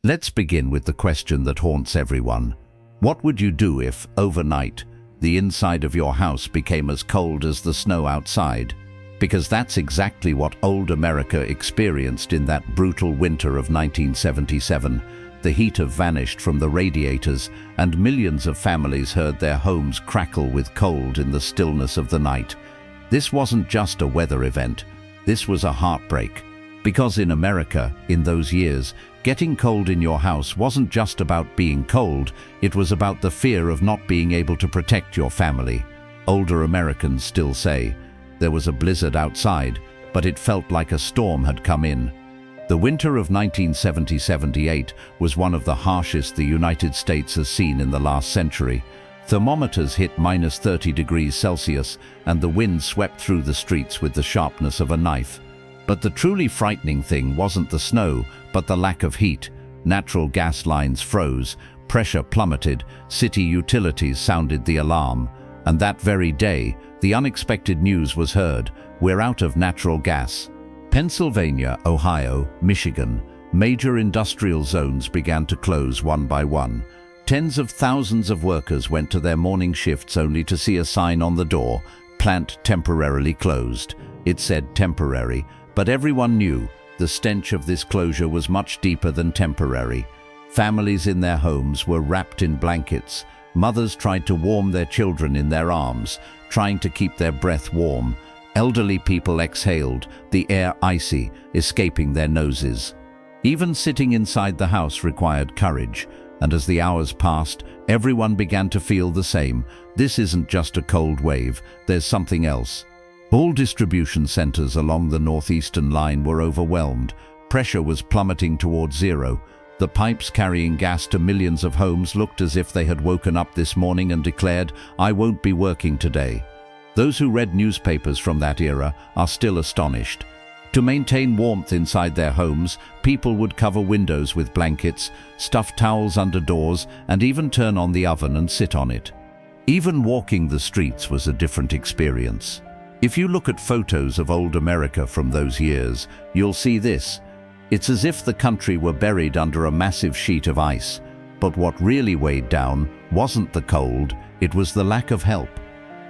Let's begin with the question that haunts everyone. What would you do if, overnight, the inside of your house became as cold as the snow outside? Because that's exactly what old America experienced in that brutal winter of 1977. The heat had vanished from the radiators, and millions of families heard their homes crackle with cold in the stillness of the night. This wasn't just a weather event. This was a heartbreak. Because in America, in those years, getting cold in your house wasn't just about being cold, it was about the fear of not being able to protect your family. Older Americans still say, there was a blizzard outside, but it felt like a storm had come in. The winter of 1970-78 was one of the harshest the United States has seen in the last century. Thermometers hit -30 degrees Celsius, and the wind swept through the streets with the sharpness of a knife. But the truly frightening thing wasn't the snow, but the lack of heat. Natural gas lines froze, pressure plummeted, city utilities sounded the alarm. And that very day, the unexpected news was heard: we're out of natural gas. Pennsylvania, Ohio, Michigan, major industrial zones began to close one by one. Tens of thousands of workers went to their morning shifts only to see a sign on the door, "Plant temporarily closed." It said temporary, but everyone knew the stench of this closure was much deeper than temporary. Families in their homes were wrapped in blankets. Mothers tried to warm their children in their arms, trying to keep their breath warm. Elderly people exhaled, the air icy, escaping their noses. Even sitting inside the house required courage, and as the hours passed, everyone began to feel the same. This isn't just a cold wave, there's something else. All distribution centers along the northeastern line were overwhelmed. Pressure was plummeting toward zero. The pipes carrying gas to millions of homes looked as if they had woken up this morning and declared, "I won't be working today." Those who read newspapers from that era are still astonished. To maintain warmth inside their homes, people would cover windows with blankets, stuff towels under doors, and even turn on the oven and sit on it. Even walking the streets was a different experience. If you look at photos of old America from those years, you'll see this. It's as if the country were buried under a massive sheet of ice. But what really weighed down wasn't the cold, it was the lack of help.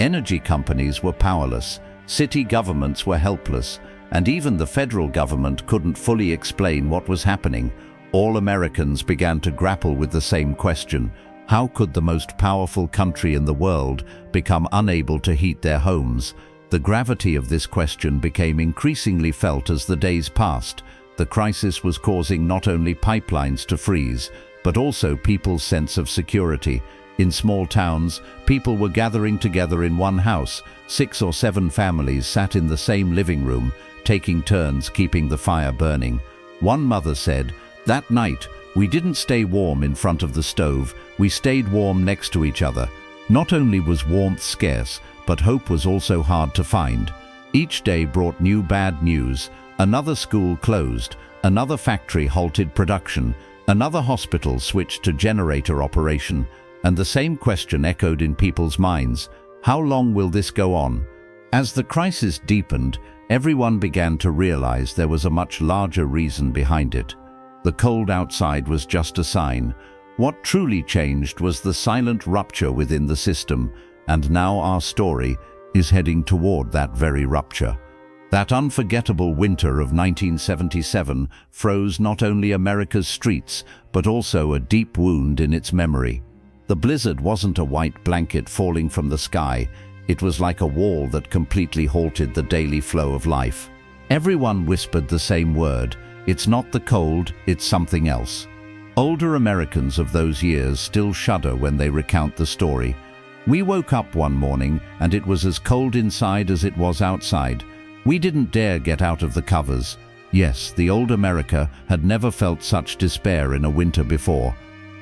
Energy companies were powerless, city governments were helpless, and even the federal government couldn't fully explain what was happening. All Americans began to grapple with the same question: how could the most powerful country in the world become unable to heat their homes? The gravity of this question became increasingly felt as the days passed. The crisis was causing not only pipelines to freeze, but also people's sense of security. In small towns, people were gathering together in one house. 6 or 7 families sat in the same living room, taking turns keeping the fire burning. One mother said, "That night, we didn't stay warm in front of the stove, we stayed warm next to each other." Not only was warmth scarce, but hope was also hard to find. Each day brought new bad news. Another school closed, another factory halted production, another hospital switched to generator operation, and the same question echoed in people's minds: how long will this go on? As the crisis deepened, everyone began to realize there was a much larger reason behind it. The cold outside was just a sign. What truly changed was the silent rupture within the system, and now our story is heading toward that very rupture. That unforgettable winter of 1977 froze not only America's streets, but also a deep wound in its memory. The blizzard wasn't a white blanket falling from the sky. It was like a wall that completely halted the daily flow of life. Everyone whispered the same word: it's not the cold, it's something else. Older Americans of those years still shudder when they recount the story. We woke up one morning and it was as cold inside as it was outside. We didn't dare get out of the covers. Yes, the old America had never felt such despair in a winter before.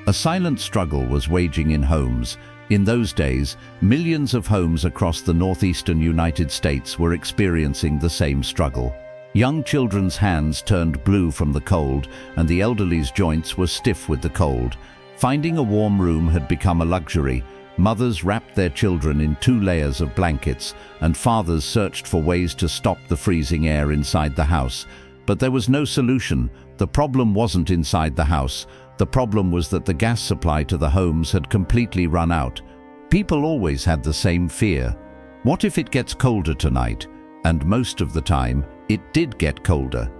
A silent struggle was waging in homes. In those days, millions of homes across the northeastern United States were experiencing the same struggle. Young children's hands turned blue from the cold, and the elderly's joints were stiff with the cold. Finding a warm room had become a luxury. Mothers wrapped their children in 2 layers of blankets, and fathers searched for ways to stop the freezing air inside the house. But there was no solution. The problem wasn't inside the house. The problem was that the gas supply to the homes had completely run out. People always had the same fear. What if it gets colder tonight? And most of the time, it did get colder.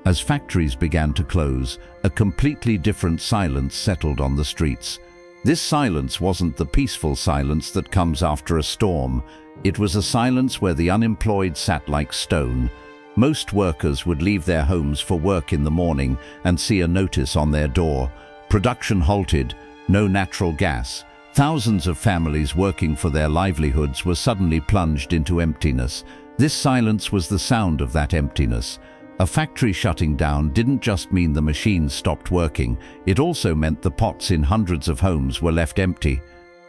As factories began to close, a completely different silence settled on the streets. This silence wasn't the peaceful silence that comes after a storm. It was a silence where the unemployed sat like stone. Most workers would leave their homes for work in the morning and see a notice on their door. Production halted, no natural gas. Thousands of families working for their livelihoods were suddenly plunged into emptiness. This silence was the sound of that emptiness. A factory shutting down didn't just mean the machines stopped working, it also meant the pots in hundreds of homes were left empty.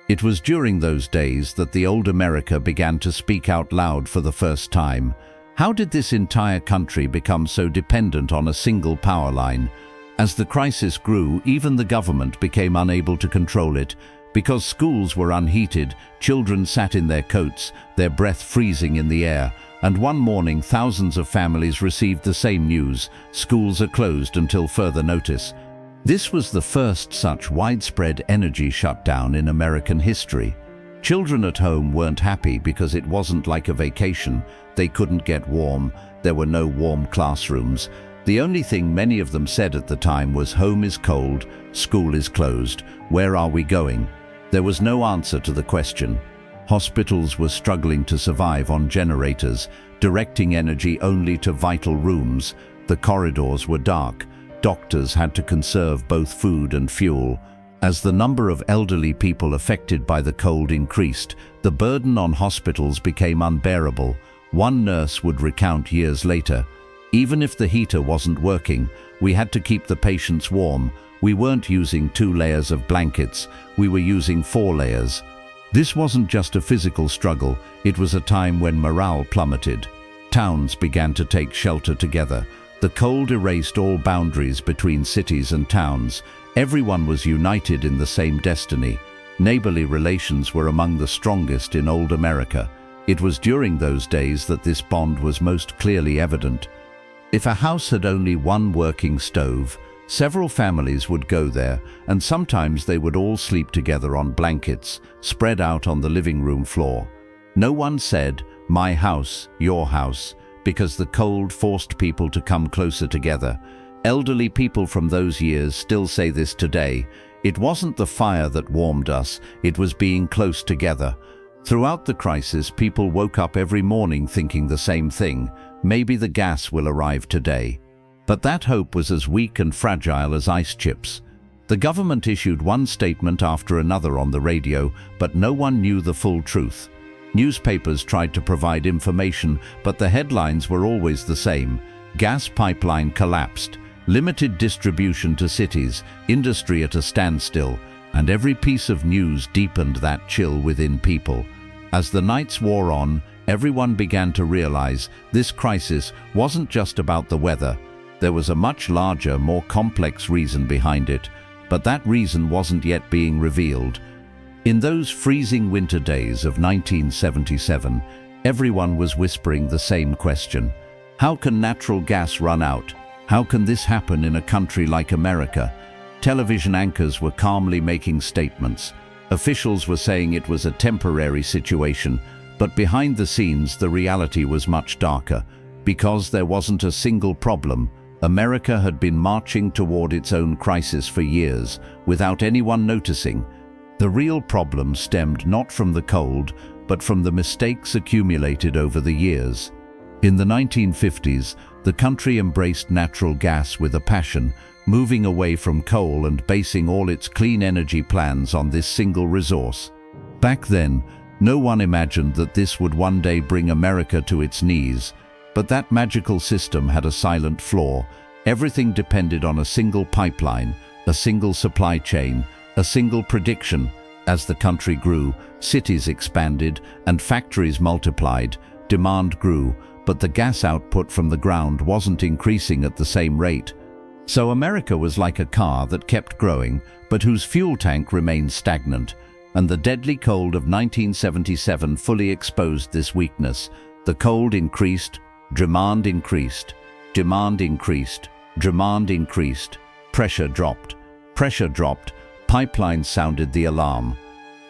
It was during those days that the old America began to speak out loud for the first time. How did this entire country become so dependent on a single power line? As the crisis grew, even the government became unable to control it. Because schools were unheated, children sat in their coats, their breath freezing in the air. And one morning, thousands of families received the same news: schools are closed until further notice. This was the first such widespread energy shutdown in American history. Children at home weren't happy because it wasn't like a vacation. They couldn't get warm. There were no warm classrooms. The only thing many of them said at the time was, "Home is cold, school is closed, where are we going?" There was no answer to the question. Hospitals were struggling to survive on generators, directing energy only to vital rooms. The corridors were dark. Doctors had to conserve both food and fuel. As the number of elderly people affected by the cold increased, the burden on hospitals became unbearable. One nurse would recount years later, "Even if the heater wasn't working, we had to keep the patients warm. We weren't using 2 layers of blankets, we were using 4 layers." This wasn't just a physical struggle, it was a time when morale plummeted. Towns began to take shelter together. The cold erased all boundaries between cities and towns. Everyone was united in the same destiny. Neighborly relations were among the strongest in old America. It was during those days that this bond was most clearly evident. If a house had only one working stove, several families would go there, and sometimes they would all sleep together on blankets, spread out on the living room floor. No one said, "My house, your house," because the cold forced people to come closer together. Elderly people from those years still say this today. It wasn't the fire that warmed us, it was being close together. Throughout the crisis, people woke up every morning thinking the same thing: maybe the gas will arrive today. But that hope was as weak and fragile as ice chips. The government issued one statement after another on the radio, but no one knew the full truth. Newspapers tried to provide information, but the headlines were always the same: gas pipeline collapsed, limited distribution to cities, industry at a standstill, and every piece of news deepened that chill within people. As the nights wore on, everyone began to realize this crisis wasn't just about the weather. There was a much larger, more complex reason behind it, but that reason wasn't yet being revealed. In those freezing winter days of 1977, everyone was whispering the same question: how can natural gas run out? How can this happen in a country like America? Television anchors were calmly making statements. Officials were saying it was a temporary situation, but behind the scenes the reality was much darker. Because there wasn't a single problem, America had been marching toward its own crisis for years, without anyone noticing. The real problem stemmed not from the cold, but from the mistakes accumulated over the years. In the 1950s, the country embraced natural gas with a passion, moving away from coal and basing all its clean energy plans on this single resource. Back then, no one imagined that this would one day bring America to its knees. But that magical system had a silent flaw. Everything depended on a single pipeline, a single supply chain, a single prediction. As the country grew, cities expanded and factories multiplied. Demand grew, but the gas output from the ground wasn't increasing at the same rate. So America was like a car that kept growing, but whose fuel tank remained stagnant. And the deadly cold of 1977 fully exposed this weakness. The cold increased, demand increased. Demand increased, pressure dropped, pipelines sounded the alarm.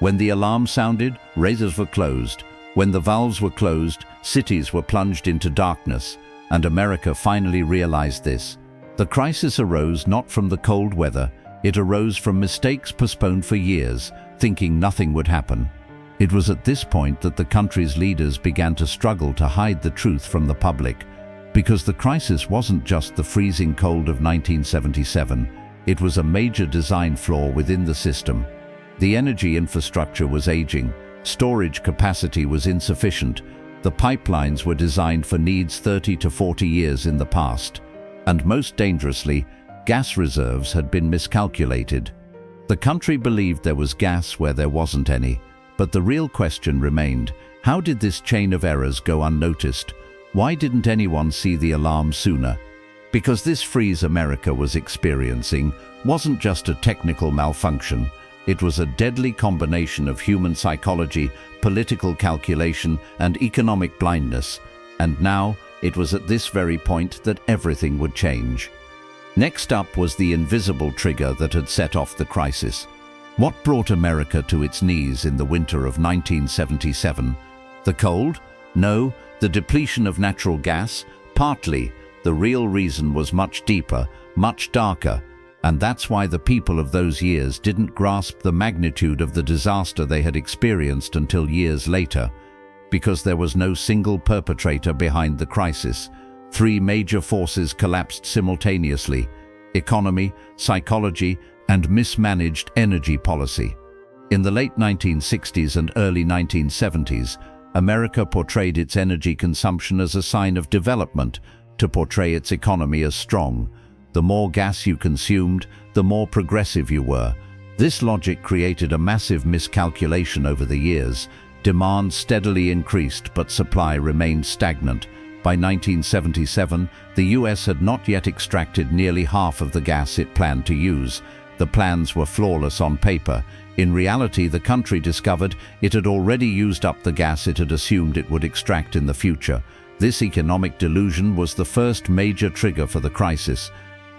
When the alarm sounded, razors were closed. When the valves were closed, cities were plunged into darkness, and America finally realized this. The crisis arose not from the cold weather, it arose from mistakes postponed for years, thinking nothing would happen. It was at this point that the country's leaders began to struggle to hide the truth from the public, because the crisis wasn't just the freezing cold of 1977, it was a major design flaw within the system. The energy infrastructure was aging, storage capacity was insufficient, the pipelines were designed for needs 30 to 40 years in the past, and most dangerously, gas reserves had been miscalculated. The country believed there was gas where there wasn't any, but the real question remained, how did this chain of errors go unnoticed? Why didn't anyone see the alarm sooner? Because this freeze America was experiencing wasn't just a technical malfunction, it was a deadly combination of human psychology, political calculation, and economic blindness. And now, it was at this very point that everything would change. Next up was the invisible trigger that had set off the crisis. What brought America to its knees in the winter of 1977? The cold? No. The depletion of natural gas? Partly. The real reason was much deeper, much darker, and that's why the people of those years didn't grasp the magnitude of the disaster they had experienced until years later. Because there was no single perpetrator behind the crisis. Three major forces collapsed simultaneously: economy, psychology, and mismanaged energy policy. In the late 1960s and early 1970s, America portrayed its energy consumption as a sign of development, to portray its economy as strong. The more gas you consumed, the more progressive you were. This logic created a massive miscalculation over the years. Demand steadily increased, but supply remained stagnant. By 1977, the US had not yet extracted nearly half of the gas it planned to use. The plans were flawless on paper. In reality, the country discovered it had already used up the gas it had assumed it would extract in the future. This economic delusion was the first major trigger for the crisis.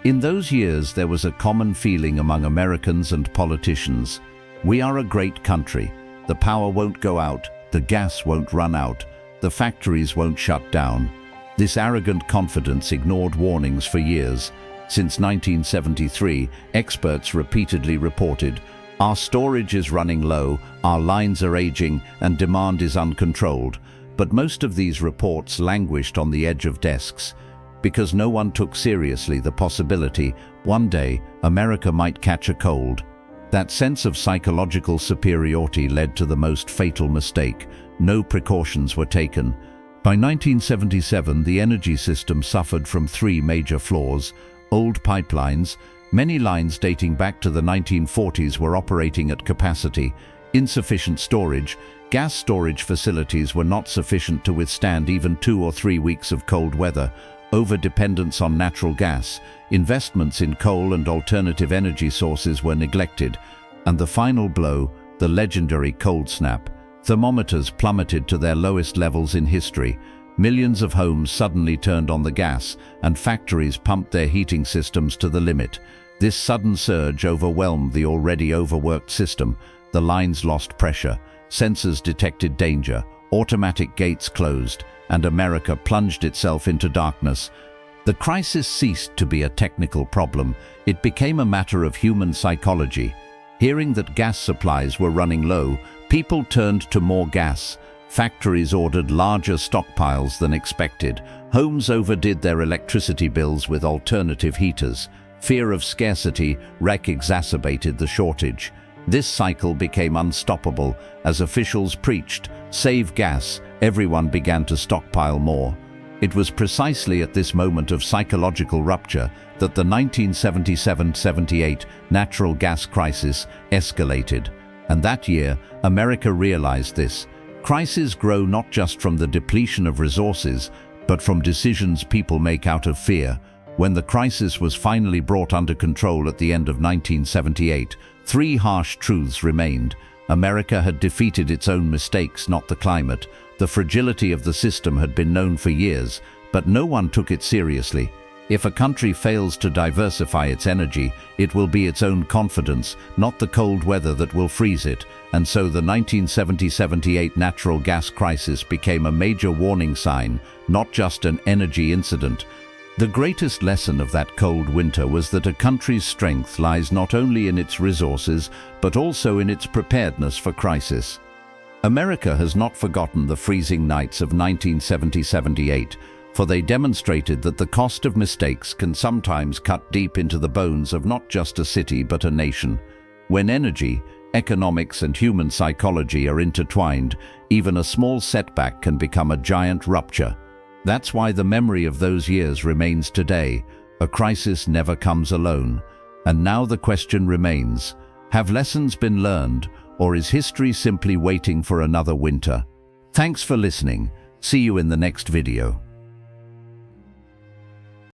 In those years, there was a common feeling among Americans and politicians. We are a great country. The power won't go out, the gas won't run out, the factories won't shut down. This arrogant confidence ignored warnings for years. Since 1973, experts repeatedly reported, our storage is running low, our lines are aging, and demand is uncontrolled. But most of these reports languished on the edge of desks, because no one took seriously the possibility one day America might catch a cold. That sense of psychological superiority led to the most fatal mistake. No precautions were taken. By 1977, the energy system suffered from three major flaws: old pipelines, many lines dating back to the 1940s were operating at capacity; insufficient storage, gas storage facilities were not sufficient to withstand even 2 or 3 weeks of cold weather; over-dependence on natural gas, investments in coal and alternative energy sources were neglected; and the final blow, the legendary cold snap. Thermometers plummeted to their lowest levels in history. Millions of homes suddenly turned on the gas, and factories pumped their heating systems to the limit. This sudden surge overwhelmed the already overworked system. The lines lost pressure, sensors detected danger, automatic gates closed, and America plunged itself into darkness. The crisis ceased to be a technical problem. It became a matter of human psychology. Hearing that gas supplies were running low, people turned to more gas. Factories ordered larger stockpiles than expected. Homes overdid their electricity bills with alternative heaters. Fear of scarcity exacerbated the shortage. This cycle became unstoppable. As officials preached, "Save gas," everyone began to stockpile more. It was precisely at this moment of psychological rupture that the 1977-78 natural gas crisis escalated. And that year, America realized this. Crises grow not just from the depletion of resources, but from decisions people make out of fear. When the crisis was finally brought under control at the end of 1978, 3 harsh truths remained. America had defeated its own mistakes, not the climate. The fragility of the system had been known for years, but no one took it seriously. If a country fails to diversify its energy, it will be its own confidence, not the cold weather that will freeze it. And so the 1970-78 natural gas crisis became a major warning sign, not just an energy incident. The greatest lesson of that cold winter was that a country's strength lies not only in its resources, but also in its preparedness for crisis. America has not forgotten the freezing nights of 1970-78, for they demonstrated that the cost of mistakes can sometimes cut deep into the bones of not just a city but a nation. When energy, economics and human psychology are intertwined, even a small setback can become a giant rupture. That's why the memory of those years remains today. A crisis never comes alone. And now the question remains, have lessons been learned, or is history simply waiting for another winter? Thanks for listening. See you in the next video.